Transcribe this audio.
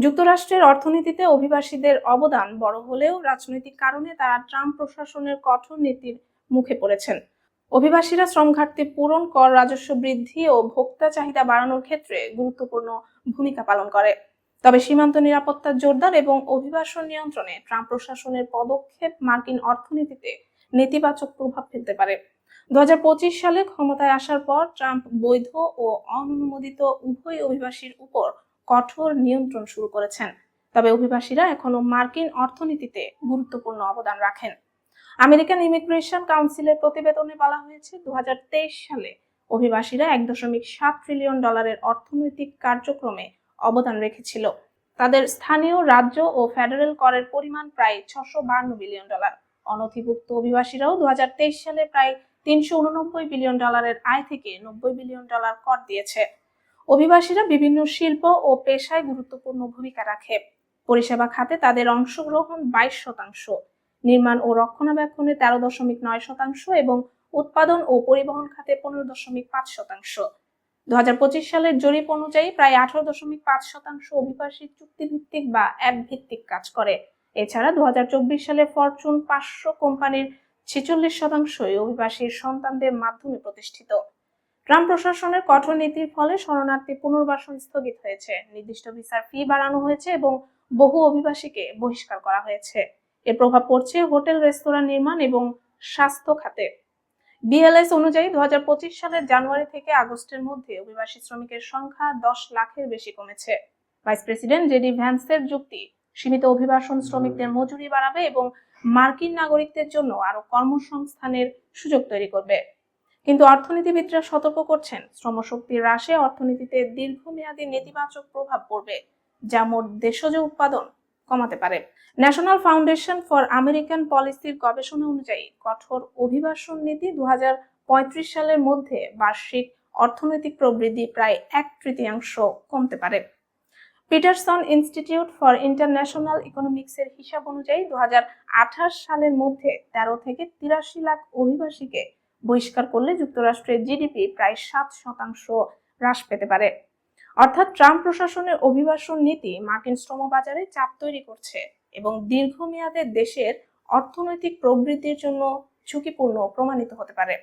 যুক্তরাষ্ট্রের অর্থনীতিতে অভিবাসীদের অবদান বড় হলেও রাজনৈতিক কারণে তারা ট্রাম্প প্রশাসনের কঠোর নীতির মুখে পড়েছেন। অভিবাসীরা শ্রম ঘাটতি পূরণ, কর রাজস্ব বৃদ্ধি ও ভোক্তা চাহিদা বাড়ানোর ক্ষেত্রে গুরুত্বপূর্ণ ভূমিকা পালন করে। তবে সীমান্ত নিরাপত্তা জোরদার এবং অভিবাসন নিয়ন্ত্রণে ট্রাম্প প্রশাসনের পদক্ষেপ মার্কিন অর্থনীতিতে নেতিবাচক প্রভাব ফেলতে পারে। 2025 সালে ক্ষমতায় আসার পর ট্রাম্প বৈধ ও অননুমোদিত উভয় অভিবাসীর উপর কঠোর নিয়ন্ত্রণ শুরু করেছেন। তবে অভিবাসীরা এখনো মার্কিন অর্থনীতিতে গুরুত্বপূর্ণ অবদান রাখেন। আমেরিকান ইমিগ্রেশন কাউন্সিলের প্রতিবেদনে বলা হয়েছে 2023 সালে অভিবাসীরা $1.7 ট্রিলিয়ন অর্থনৈতিক কার্যক্রমে অবদান রেখেছিল। তাদের স্থানীয়, রাজ্য ও ফেডারেল করের পরিমাণ প্রায় $652 বিলিয়ন। অনধিভুক্ত অভিবাসীরাও 2023 সালে প্রায় $389 বিলিয়ন আয় থেকে $90 বিলিয়ন কর দিয়েছে। অভিবাসীরা বিভিন্ন শিল্প ও পেশায় গুরুত্বপূর্ণ ভূমিকা রাখে। পরিষেবা খাতে তাদের অংশগ্রহণ 22%, নির্মাণ ও রক্ষণাবেক্ষণে 13.9% এবং উৎপাদন ও পরিবহন খাতে 15.5%। 2025 সালের জরিপ অনুযায়ী প্রায় 18.5% অভিবাসী চুক্তিভিত্তিক বা অ্যাপ ভিত্তিক কাজ করে। এছাড়া 2024 সালে ফরচুন 500 কোম্পানির 46% অভিবাসীর সন্তানদের মাধ্যমে প্রতিষ্ঠিত। ট্রাম্প প্রশাসনের কঠোর নীতির ফলে শরণার্থী পুনর্বাসন স্থগিত হয়েছে, নির্দিষ্ট ভিসার ফি বাড়ানো হয়েছে এবং বহু অভিবাসীকে বহিষ্কার করা হয়েছে। এর প্রভাব পড়ছে হোটেল, রেস্তোরাঁ, নির্মাণ এবং স্বাস্থ্য খাতে। বিএলএস অনুযায়ী 2025 সালের জানুয়ারি থেকে আগস্টের মধ্যে অভিবাসী শ্রমিকের সংখ্যা 10 লাখের বেশি কমেছে। ভাইস প্রেসিডেন্ট জেডি ভ্যান্সের যুক্তি, সীমিত অভিবাসন শ্রমিকদের মজুরি বাড়াবে এবং মার্কিন নাগরিকদের জন্য আরো কর্মসংস্থানের সুযোগ তৈরি করবে। কিন্তু অর্থনীতিবিদরা সতর্ক করছেন, শ্রমশক্তি হ্রাসে অর্থনীতিতে দীর্ঘমেয়াদী নেতিবাচক প্রভাব পড়বে, যা মোট দেশজ উৎপাদন কমাতে পারে। ন্যাশনাল ফাউন্ডেশন ফর আমেরিকান পলিসির গবেষণা অনুযায়ী কঠোর অভিবাসন নীতি 2035 সালের মধ্যে বার্ষিক অর্থনৈতিক প্রবৃদ্ধি প্রায় 1/3 কমতে পারে। পিটারসন ইনস্টিটিউট ফর ইন্টারন্যাশনাল ইকোনমিক্সের হিসাব অনুযায়ী 2028 সালের মধ্যে 13 থেকে 83 লাখ অভিবাসীকে বহিষ্কার করলে যুক্তরাষ্ট্রের জিডিপি প্রায় 7% হ্রাস পেতে পারে। অর্থাৎ ট্রাম্প প্রশাসনের অভিবাসন নীতি মার্কিন শ্রমবাজারে চাপ তৈরি করছে এবং দীর্ঘমেয়াদে দেশের অর্থনৈতিক প্রবৃদ্ধির জন্য ঝুঁকিপূর্ণ প্রমাণিত হতে পারে।